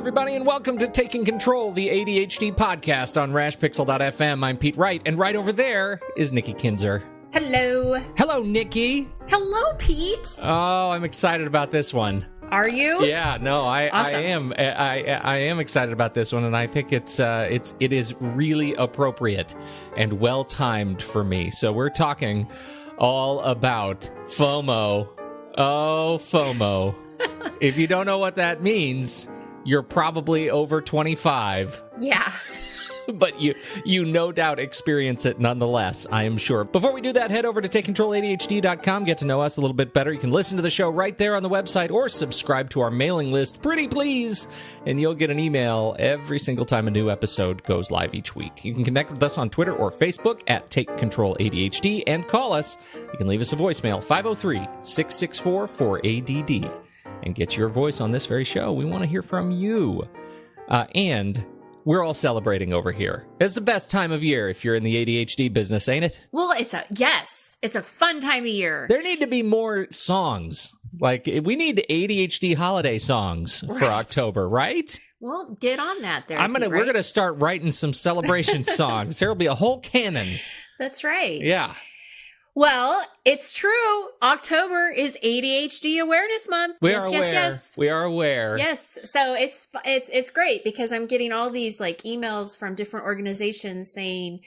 everybody, and welcome to Taking Control, the ADHD podcast on rashpixel.fm. I'm Pete Wright, and right over there is Nikki Kinzer. Hello. Hello, Nikki. Hello, Pete. Oh, I'm excited about this one. Are you? Yeah, no, I Awesome. I am excited about this one, and I think it is really appropriate and well timed for me. So we're talking all about FOMO. Oh, FOMO. If you don't know what that means, you're probably over 25. Yeah. But you no doubt experience it nonetheless, I am sure. Before we do that, head over to TakeControlADHD.com, get to know us a little bit better. You can listen to the show right there on the website or subscribe to our mailing list, pretty please, and you'll get an email every single time a new episode goes live each week. You can connect with us on Twitter or Facebook at TakeControlADHD and call us. You can leave us a voicemail, 503-664-4ADD, and get your voice on this very show. We want to hear from you. And we're all celebrating over here. It's the best time of year if you're in the ADHD business, ain't it? Well, it's a fun time of year. There need to be more songs. Like, we need ADHD holiday songs for October, right? Well, get on that there. We're gonna start writing some celebration songs. There'll be a whole canon. That's right. Yeah. Well, it's true. October is ADHD Awareness Month. We Yes, are yes, aware. yes. We are aware. Yes, so it's great because I'm getting all these like emails from different organizations saying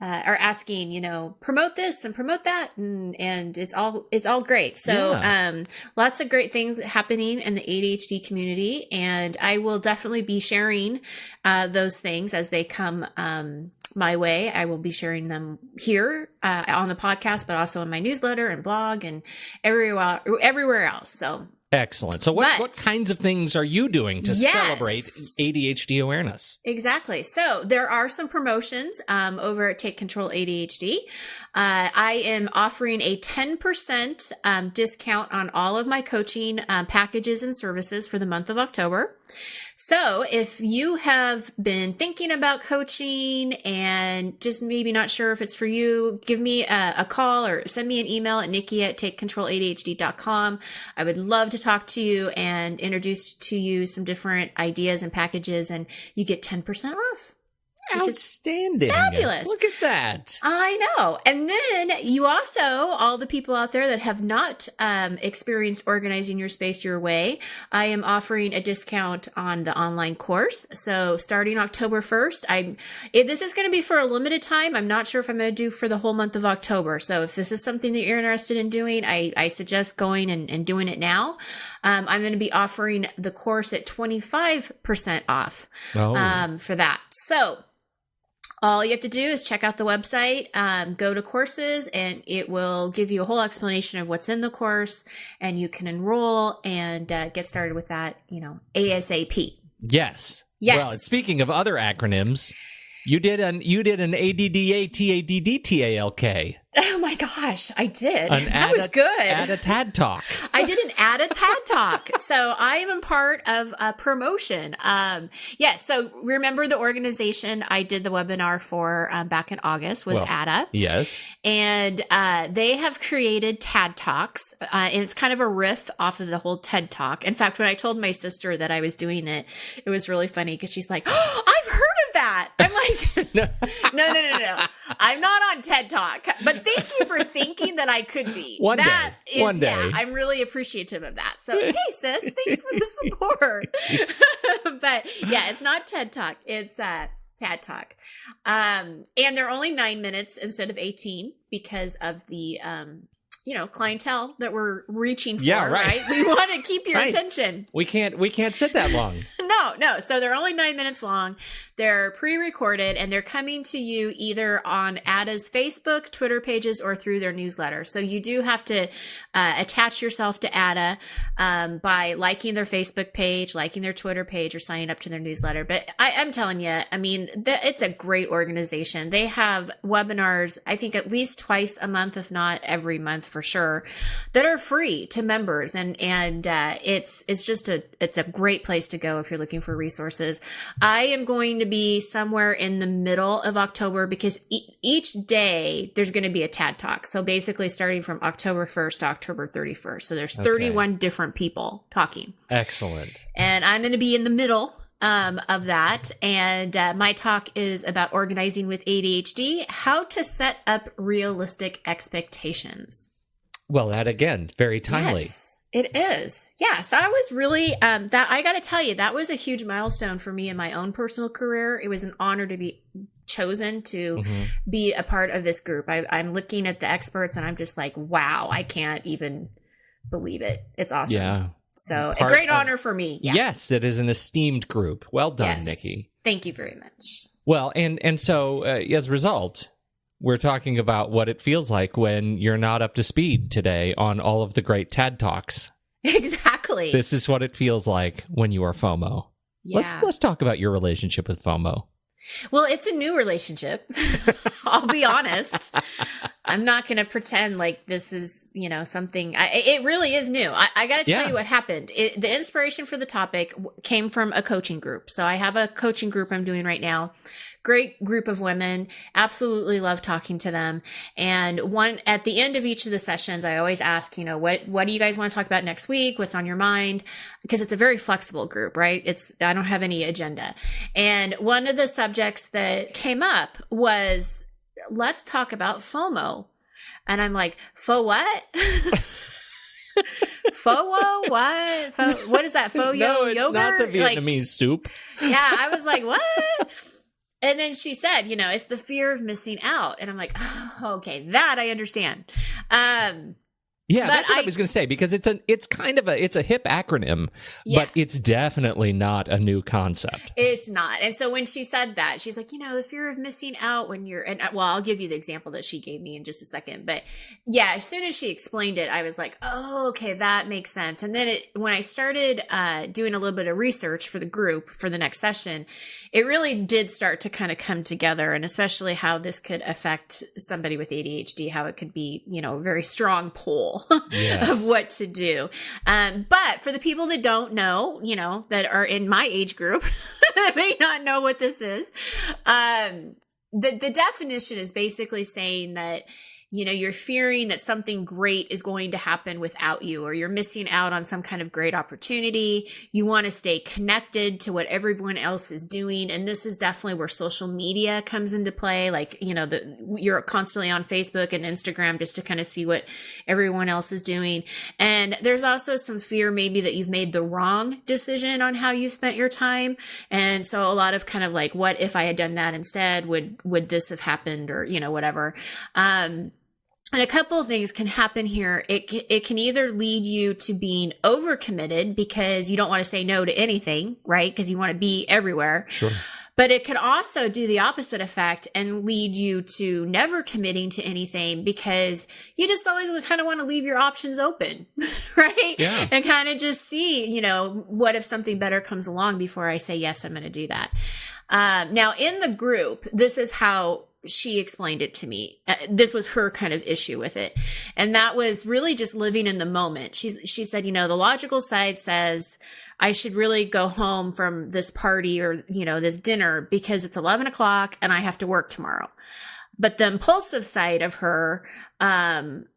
or asking, promote this and promote that, and it's all great. So lots of great things happening in the ADHD community, and I will definitely be sharing those things as they come my way. I will be sharing them here on the podcast, but also in my newsletter and blog and everywhere else. So excellent. So what kinds of things are you doing to celebrate ADHD awareness? Exactly. So there are some promotions over at Take Control ADHD. I am offering a 10% discount on all of my coaching packages and services for the month of October. So if you have been thinking about coaching and just maybe not sure if it's for you, give me a call or send me an email at nikki@takecontroladhd.com. I would love to talk to you and introduce to you some different ideas and packages, and you get 10% off. Outstanding. Fabulous. Look at that. I know. And then you also, all the people out there that have not experienced organizing your space your way, I am offering a discount on the online course. So starting October 1st, this is going to be for a limited time. I'm not sure if I'm going to do for the whole month of October. So if this is something that you're interested in doing, I suggest going and doing it now. I'm going to be offering the course at 25% off for that. So all you have to do is check out the website, go to courses, and it will give you a whole explanation of what's in the course, and you can enroll and get started with that, ASAP. Yes. Yes. Well, speaking of other acronyms, you did an ADDA-TADD-TALK. Oh my gosh, I did. That was good. Add a TAD Talk. I did an Add a TAD Talk. So I am a part of a promotion. So remember the organization I did the webinar for back in August was ADA. Yes. And they have created TAD Talks. And it's kind of a riff off of the whole TED Talk. In fact, when I told my sister that I was doing it, it was really funny because she's like, "Oh, I've heard of that." I'm like, no. I'm not on TED Talk. But thank you for thinking that I could be. One day. Yeah, I'm really appreciative of that. So, hey, sis, thanks for the support. But yeah, it's not TED Talk. It's TAD Talk. And they're only 9 minutes instead of 18 because of the, clientele that we're reaching for, right? We want to keep your attention. We can't sit that long. No. So they're only 9 minutes long. They're pre-recorded, and they're coming to you either on ADA's Facebook, Twitter pages, or through their newsletter. So you do have to attach yourself to ADA by liking their Facebook page, liking their Twitter page, or signing up to their newsletter. But I'm telling you, it's a great organization. They have webinars, I think at least twice a month, if not every month for sure, that are free to members. And it's a great place to go if you're looking for resources. I am going to be somewhere in the middle of October because each day there's going to be a TAD Talk. So basically starting from October 1st to October 31st. So there's 31 different people talking. Excellent. And I'm going to be in the middle of that. And my talk is about organizing with ADHD, how to set up realistic expectations. Well, that again, very timely. Yes, it is. Yeah. So I was really, that I got to tell you, that was a huge milestone for me in my own personal career. It was an honor to be chosen to be a part of this group. I'm looking at the experts and I'm just like, wow, I can't even believe it. It's awesome. Yeah. So a great honor for me. Yeah. Yes, it is an esteemed group. Well done, Nikki. Thank you very much. Well, and so as a result, we're talking about what it feels like when you're not up to speed today on all of the great TED Talks. Exactly. This is what it feels like when you are FOMO. Yeah. Let's talk about your relationship with FOMO. Well, it's a new relationship. I'll be honest. I'm not going to pretend like this is, something. It really is new. I got to tell you what happened. The inspiration for the topic came from a coaching group. So I have a coaching group I'm doing right now. Great group of women. Absolutely love talking to them. And at the end of each of the sessions, I always ask, what do you guys want to talk about next week? What's on your mind? Because it's a very flexible group, right? I don't have any agenda. And one of the subjects that came up was, let's talk about FOMO. And I'm like, fo what? FOMO? What? What is that? Fo No, it's yogurt? not the Vietnamese soup. Yeah, I was like, what? And then she said, it's the fear of missing out. And I'm like, oh, okay, that I understand. Yeah, that's what I was going to say, because it's a hip acronym, but it's definitely not a new concept. It's not. And so when she said that, she's like, the fear of missing out when I'll give you the example that she gave me in just a second. But yeah, as soon as she explained it, I was like, oh, okay, that makes sense. And then when I started doing a little bit of research for the group for the next session, it really did start to kind of come together, and especially how this could affect somebody with ADHD, how it could be, a very strong pull of what to do. But for the people that don't know, that are in my age group, may not know what this is. The definition is basically saying that, you're fearing that something great is going to happen without you, or you're missing out on some kind of great opportunity. You want to stay connected to what everyone else is doing. And this is definitely where social media comes into play. Like, you're constantly on Facebook and Instagram just to kind of see what everyone else is doing. And there's also some fear maybe that you've made the wrong decision on how you've spent your time. And so a lot of kind of like, what if I had done that instead? Would this have happened, or, whatever. And a couple of things can happen here. It can either lead you to being overcommitted because you don't want to say no to anything, right? Because you want to be everywhere. Sure. But it could also do the opposite effect and lead you to never committing to anything because you just always kind of want to leave your options open, right? Yeah. And kind of just see, what if something better comes along before I say, yes, I'm going to do that. Now in the group, this is how she explained it to me. This was her kind of issue with it. And that was really just living in the moment. She said, the logical side says I should really go home from this party or, this dinner because it's 11 o'clock and I have to work tomorrow. But the impulsive side of her,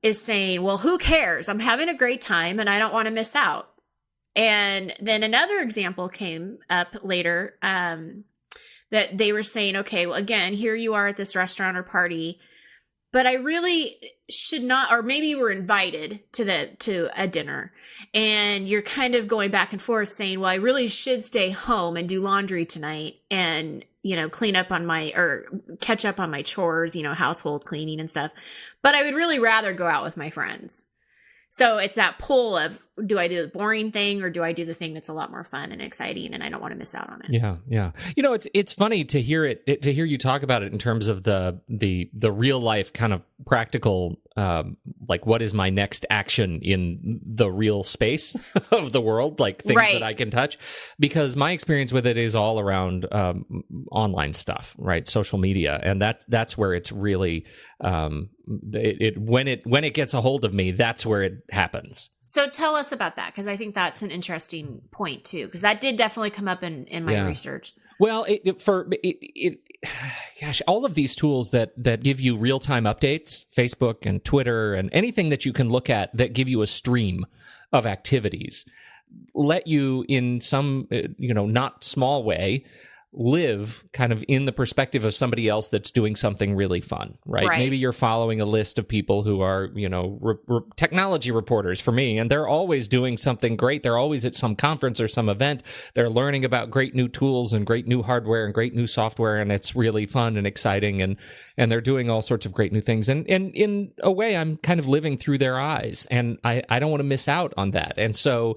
is saying, well, who cares? I'm having a great time and I don't want to miss out. And then another example came up later, that they were saying, okay, well, again, here you are at this restaurant or party, but I really should not, or maybe you were invited to a dinner and you're kind of going back and forth saying, well, I really should stay home and do laundry tonight and, clean up or catch up on my chores, household cleaning and stuff. But I would really rather go out with my friends. So it's that pull of, do I do the boring thing or do I do the thing that's a lot more fun and exciting and I don't want to miss out on it? Yeah, yeah. It's funny to hear hear you talk about it in terms of the real life kind of practical, like what is my next action in the real space of the world, like things that I can touch, because my experience with it is all around online stuff, right? Social media, and that's where it's really when it gets a hold of me, that's where it happens. So tell us about that, because I think that's an interesting point too, because that did definitely come up in my research. Well, gosh, all of these tools that give you real-time updates, Facebook and Twitter and anything that you can look at that give you a stream of activities, let you in some, not small way, live kind of in the perspective of somebody else that's doing something really fun, right? Maybe you're following a list of people who are, technology reporters for me, and they're always doing something great. They're always at some conference or some event. They're learning about great new tools and great new hardware and great new software, and it's really fun and exciting, and they're doing all sorts of great new things. And in a way, I'm kind of living through their eyes, and I don't want to miss out on that. And so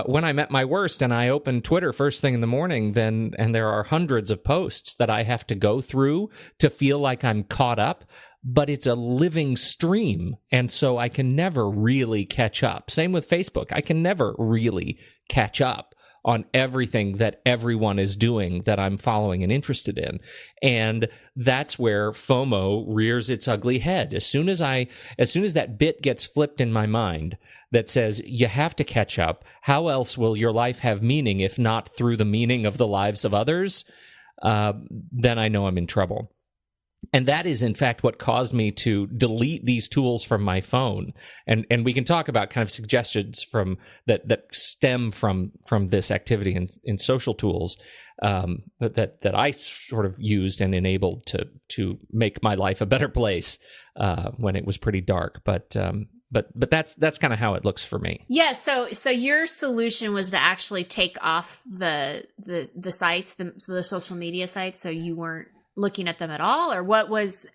when I'm at my worst and I open Twitter first thing in the morning, and there are hundreds of posts that I have to go through to feel like I'm caught up, but it's a living stream, and so I can never really catch up. Same with Facebook. I can never really catch up on everything that everyone is doing that I'm following and interested in. And that's where FOMO rears its ugly head. As soon as that bit gets flipped in my mind that says you have to catch up, how else will your life have meaning if not through the meaning of the lives of others? Then I know I'm in trouble. And that is, in fact, what caused me to delete these tools from my phone. And we can talk about kind of suggestions from that stem from this activity in social tools that I sort of used and enabled to make my life a better place when it was pretty dark. But that's kind of how it looks for me. Yeah. So your solution was to actually take off the sites, the social media sites, so you weren't looking at them at all, or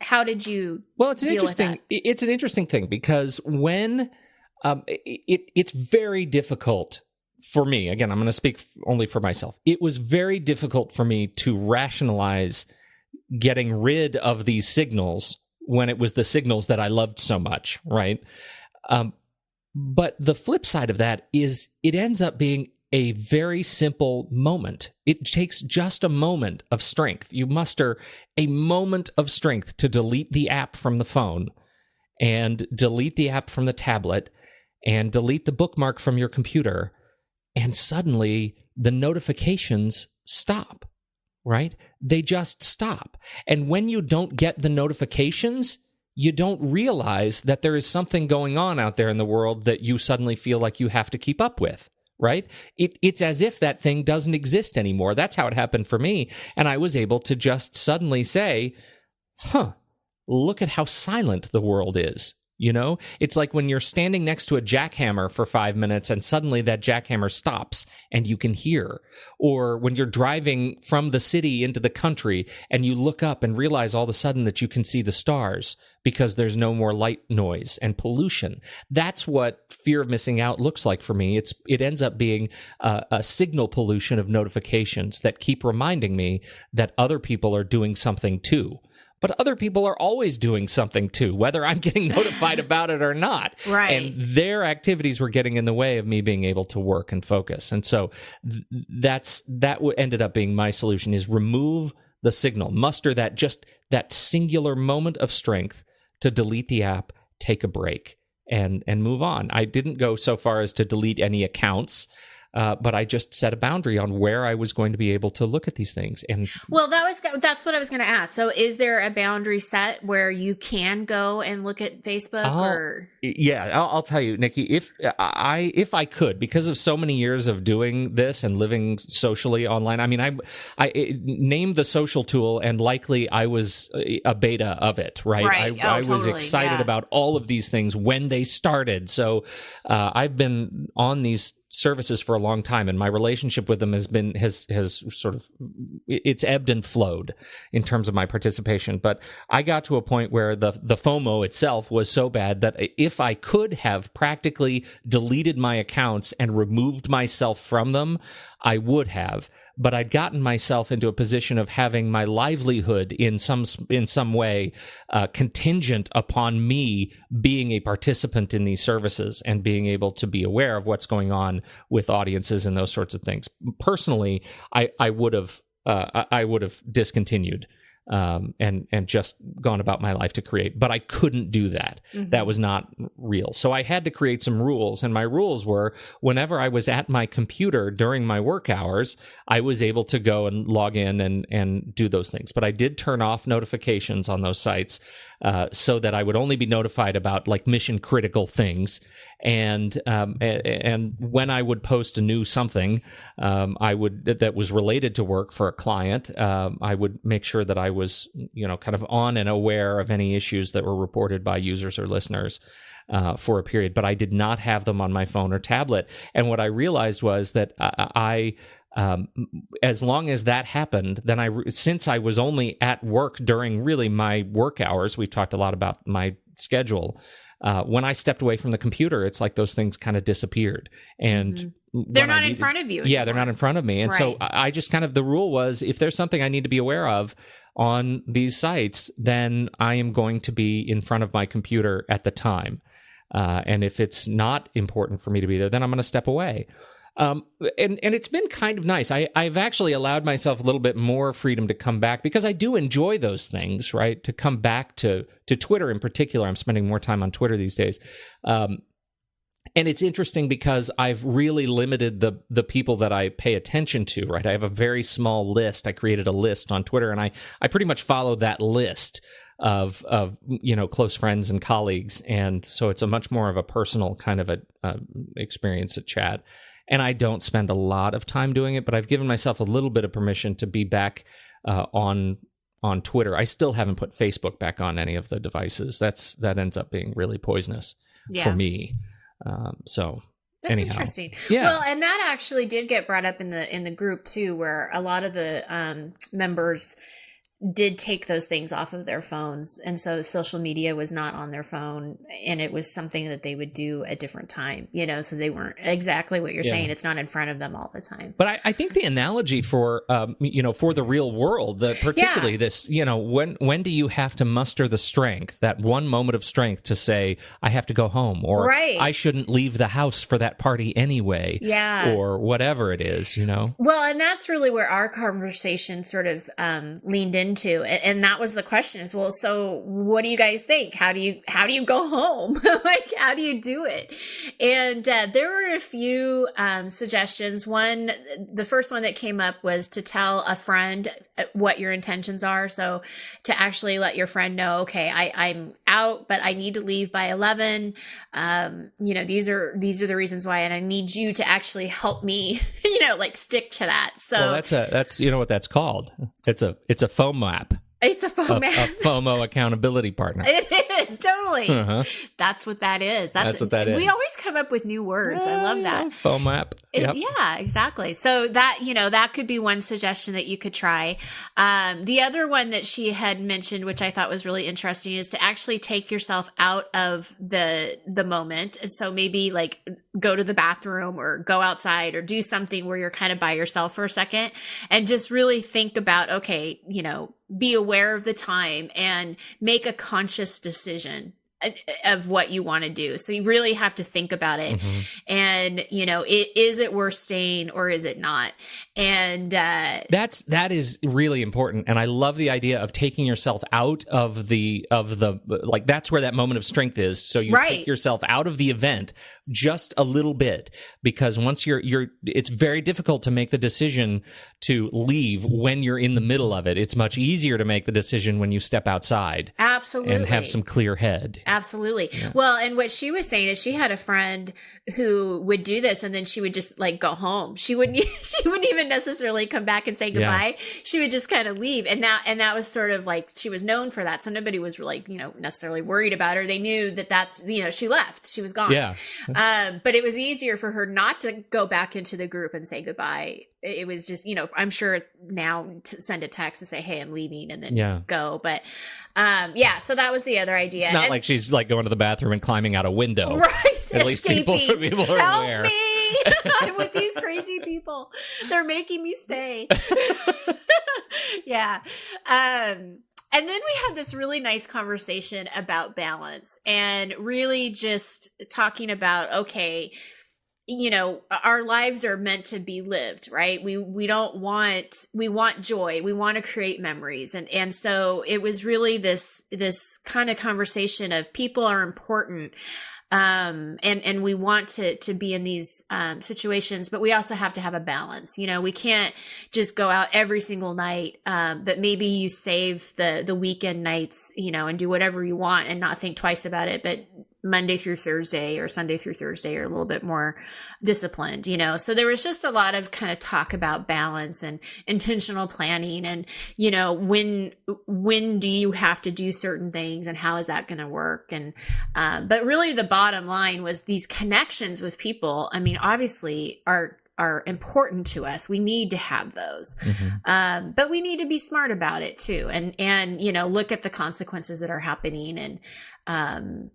how did you deal with that? It's an interesting thing, because when it's very difficult for me, again, I'm going to speak only for myself. It was very difficult for me to rationalize getting rid of these signals when it was the signals that I loved so much, right? But the flip side of that is it ends up being a very simple moment. It takes just a moment of strength. You muster a moment of strength to delete the app from the phone, and delete the app from the tablet, and delete the bookmark from your computer, and suddenly the notifications stop, right? They just stop. And when you don't get the notifications, you don't realize that there is something going on out there in the world that you suddenly feel like you have to keep up with. Right? It's as if that thing doesn't exist anymore. That's how it happened for me. And I was able to just suddenly say, look at how silent the world is. It's like when you're standing next to a jackhammer for 5 minutes and suddenly that jackhammer stops and you can hear. Or when you're driving from the city into the country and you look up and realize all of a sudden that you can see the stars because there's no more light noise and pollution. That's what fear of missing out looks like for me. It ends up being a signal pollution of notifications that keep reminding me that other people are doing something too. But other people are always doing something too, whether I'm getting notified about it or not. Right. And their activities were getting in the way of me being able to work and focus. And so that ended up being my solution, is remove the signal, muster that singular moment of strength to delete the app, take a break, and move on. I didn't go so far as to delete any accounts. But I just set a boundary on where I was going to be able to look at these things. And that's what I was going to ask. So is there a boundary set where you can go and look at Facebook I'll tell you, Nikki, if I could, because of so many years of doing this and living socially online, I mean, I named the social tool, and likely I was a beta of it, right? I was excited about all of these things when they started. So I've been on these services for a long time, and my relationship with them has sort of, it's ebbed and flowed in terms of my participation. But I got to a point where the FOMO itself was so bad that if I could have practically deleted my accounts and removed myself from them, I would have. But I'd gotten myself into a position of having my livelihood in some way contingent upon me being a participant in these services and being able to be aware of what's going on with audiences and those sorts of things. Personally, I would have discontinued and just gone about my life to create. But I couldn't do that. That was not real. So I had to create some rules. And my rules were, whenever I was at my computer during my work hours, I was able to go and log in and do those things. But I did turn off notifications on those sites so that I would only be notified about like mission critical things. And when I would post a new something, that was related to work for a client, I would make sure that I was, kind of on and aware of any issues that were reported by users or listeners for a period. But I did not have them on my phone or tablet. And what I realized was that as long as that happened, then since I was only at work during really my work hours, we've talked a lot about my schedule. When I stepped away from the computer, it's like those things kind of disappeared. And they're not in front of you anymore. Yeah, they're not in front of me. And so I just kind of, the rule was, if there's something I need to be aware of on these sites, then I am going to be in front of my computer at the time. And if it's not important for me to be there, then I'm going to step away. And it's been kind of nice. I've actually allowed myself a little bit more freedom to come back, because I do enjoy those things, right? To come back to Twitter in particular. I'm spending more time on Twitter these days. And it's interesting because I've really limited the people that I pay attention to, right? I have a very small list. I created a list on Twitter, and I pretty much follow that list of close friends and colleagues. And so it's a much more of a personal kind of a experience at chat. And I don't spend a lot of time doing it, but I've given myself a little bit of permission to be back on Twitter. I still haven't put Facebook back on any of the devices. That ends up being really poisonous for me. So that's anyhow. Interesting. Yeah. Well, and that actually did get brought up in the group too, where a lot of the members did take those things off of their phones. And so social media was not on their phone, and it was something that they would do at different time, so they weren't exactly what you're saying. It's not in front of them all the time. But I think the analogy for, for the real world, particularly this, when do you have to muster the strength, that one moment of strength to say, I have to go home, or I shouldn't leave the house for that party anyway, or whatever it is, Well, and that's really where our conversation sort of leaned into. And that was the question is, well, so what do you guys think? How do you go home? Like, how do you do it? And there were a few suggestions. The first one that came up was to tell a friend what your intentions are. So to actually let your friend know, okay, I'm out, but I need to leave by 11. These are the reasons why, and I need you to actually help me, like stick to that. So that's what that's called. It's a FoMO app. It's a FoMO app. A FoMO accountability partner. It is, totally. That's what that is. That's what that is. We always come up with new words. I love that. FoMO app. Yep. Yeah, exactly. So that could be one suggestion that you could try. The other one that she had mentioned, which I thought was really interesting, is to actually take yourself out of the moment. And so maybe like go to the bathroom or go outside or do something where you're kind of by yourself for a second and just really think about, okay, be aware of the time and make a conscious decision of what you want to do. So you really have to think about it. And, is it worth staying or is it not? And that is really important. And I love the idea of taking yourself out of the like, that's where that moment of strength is. So you take yourself out of the event just a little bit, because once it's very difficult to make the decision to leave when you're in the middle of it. It's much easier to make the decision when you step outside. Absolutely. And have some clear head. Absolutely. Yeah. Well, and what she was saying is she had a friend who would do this, and then she would just like go home. She wouldn't even necessarily come back and say goodbye. Yeah. She would just kind of leave. And that was sort of like, she was known for that. So nobody was like, necessarily worried about her. They knew that's, she left, she was gone. Yeah. But it was easier for her not to go back into the group and say goodbye. It was just, I'm sure now to send a text and say, hey, I'm leaving, and then go. But so that was the other idea. It's not like she's like going to the bathroom and climbing out a window. Right. At least people are Help aware. Me. I'm with these crazy people. They're making me stay. Yeah. And then we had this really nice conversation about balance, and really just talking about, okay, our lives are meant to be lived, right? We want joy. We want to create memories. And so it was really this kind of conversation of people are important. And we want to be in these, situations, but we also have to have a balance. We can't just go out every single night. But maybe you save the weekend nights, and do whatever you want and not think twice about it. But Monday through Thursday or Sunday through Thursday are a little bit more disciplined, So there was just a lot of kind of talk about balance and intentional planning and, when do you have to do certain things and how is that going to work? And, but really the bottom line was these connections with people. I mean, obviously are important to us. We need to have those. But we need to be smart about it too. And, look at the consequences that are happening and,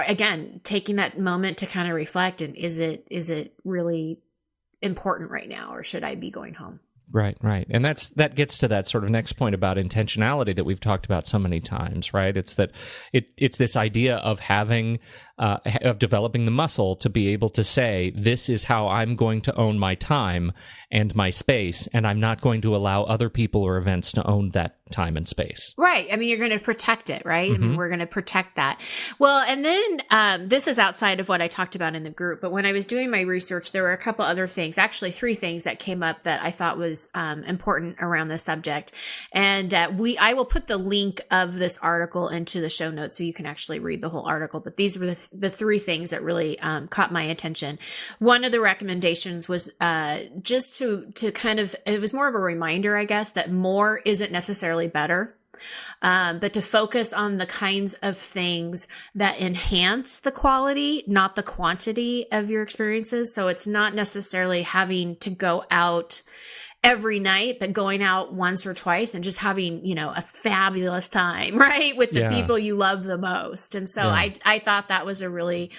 again, taking that moment to kind of reflect and is it really important right now or should I be going home? Right. And that gets to that sort of next point about intentionality that we've talked about so many times, right? It's that it's this idea of of developing the muscle to be able to say, this is how I'm going to own my time and my space, and I'm not going to allow other people or events to own that time and space. Right. I mean, you're going to protect it, right? I mean, we're going to protect that. Well, and then this is outside of what I talked about in the group, but when I was doing my research, there were a couple other things, actually 3 things that came up that I thought was important around this subject. And I will put the link of this article into the show notes so you can actually read the whole article. But these were the 3 things that really caught my attention. One of the recommendations was just to kind of, it was more of a reminder, I guess, that more isn't necessarily better. But to focus on the kinds of things that enhance the quality, not the quantity of your experiences. So it's not necessarily having to go out every night, but going out once or twice and just having, a fabulous time, right? With the people you love the most. And so I thought that was a really,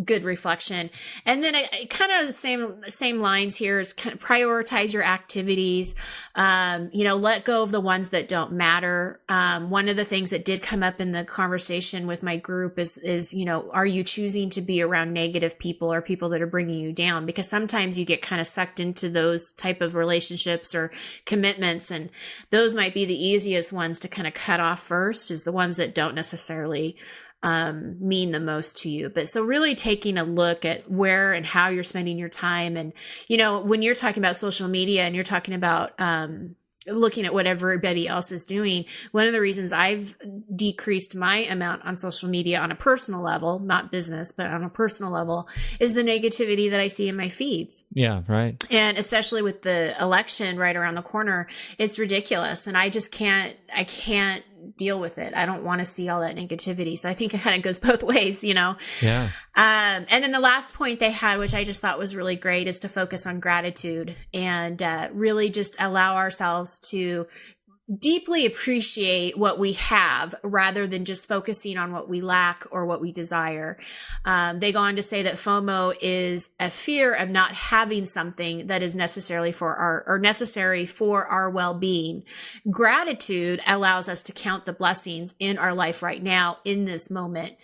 good reflection. And then I kind of the same lines here is kind of prioritize your activities. Let go of the ones that don't matter. One of the things that did come up in the conversation with my group is, are you choosing to be around negative people or people that are bringing you down? Because sometimes you get kind of sucked into those type of relationships or commitments. And those might be the easiest ones to kind of cut off first, is the ones that don't necessarily mean the most to you. But so really taking a look at where and how you're spending your time. And, when you're talking about social media and you're talking about, looking at what everybody else is doing, one of the reasons I've decreased my amount on social media on a personal level, not business, but on a personal level, is the negativity that I see in my feeds. Yeah, right. And especially with the election right around the corner, it's ridiculous. And I just can't deal with it. I don't want to see all that negativity. So I think it kind of goes both ways, Yeah. And then the last point they had, which I just thought was really great, is to focus on gratitude and really just allow ourselves to deeply appreciate what we have rather than just focusing on what we lack or what we desire. They go on to say that FOMO is a fear of not having something that is necessary for our well-being. Gratitude allows us to count the blessings in our life right now in this moment,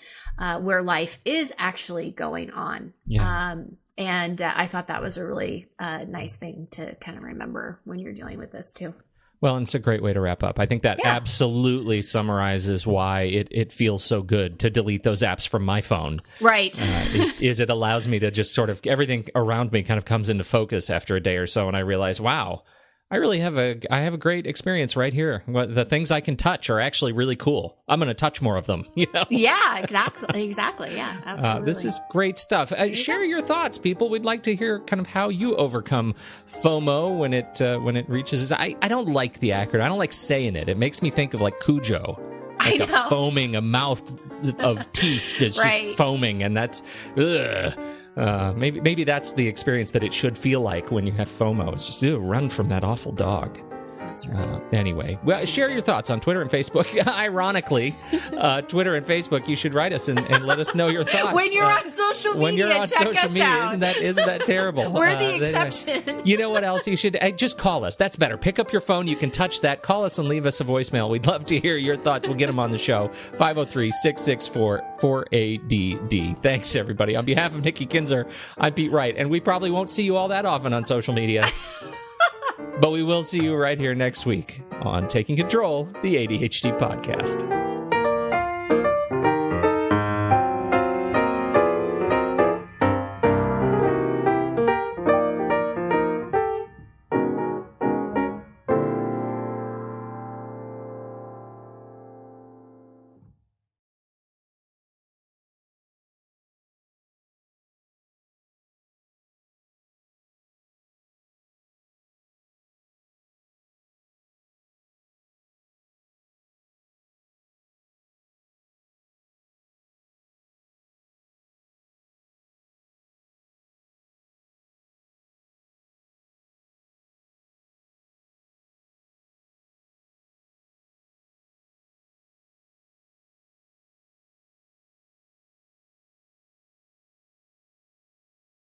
where life is actually going on. Yeah. And I thought that was a really nice thing to kind of remember when you're dealing with this too. Well, and it's a great way to wrap up. I think that absolutely summarizes why it feels so good to delete those apps from my phone. Right. Is it allows me to just sort of, everything around me kind of comes into focus after a day or so, and I realize, wow, I really have a great experience right here. The things I can touch are actually really cool. I'm going to touch more of them. Yeah, exactly. Yeah, absolutely. This is great stuff. Share your thoughts, people. We'd like to hear kind of how you overcome FOMO when it reaches. I don't like the acronym. I don't like saying it. It makes me think of like Cujo. Like a foaming, a mouth of teeth that's just foaming, and that's ugh. Maybe that's the experience that it should feel like when you have FOMO. It's just run from that awful dog. That's right. Anyway, well, share your thoughts on Twitter and Facebook. Ironically, Twitter and Facebook, you should write us and let us know your thoughts. When you're on social media, when you're on check social us media, out. isn't that terrible? We're the Anyway. exception. You know what else? You should just call us. That's better. Pick up your phone. You can touch that. Call us and leave us a voicemail. We'd love to hear your thoughts. We'll get them on the show. 503-664-4ADD. Thanks, everybody. On behalf of Nikki Kinzer, I'm Pete Wright, and we probably won't see you all that often on social media. But we will see you right here next week on Taking Control, the ADHD podcast.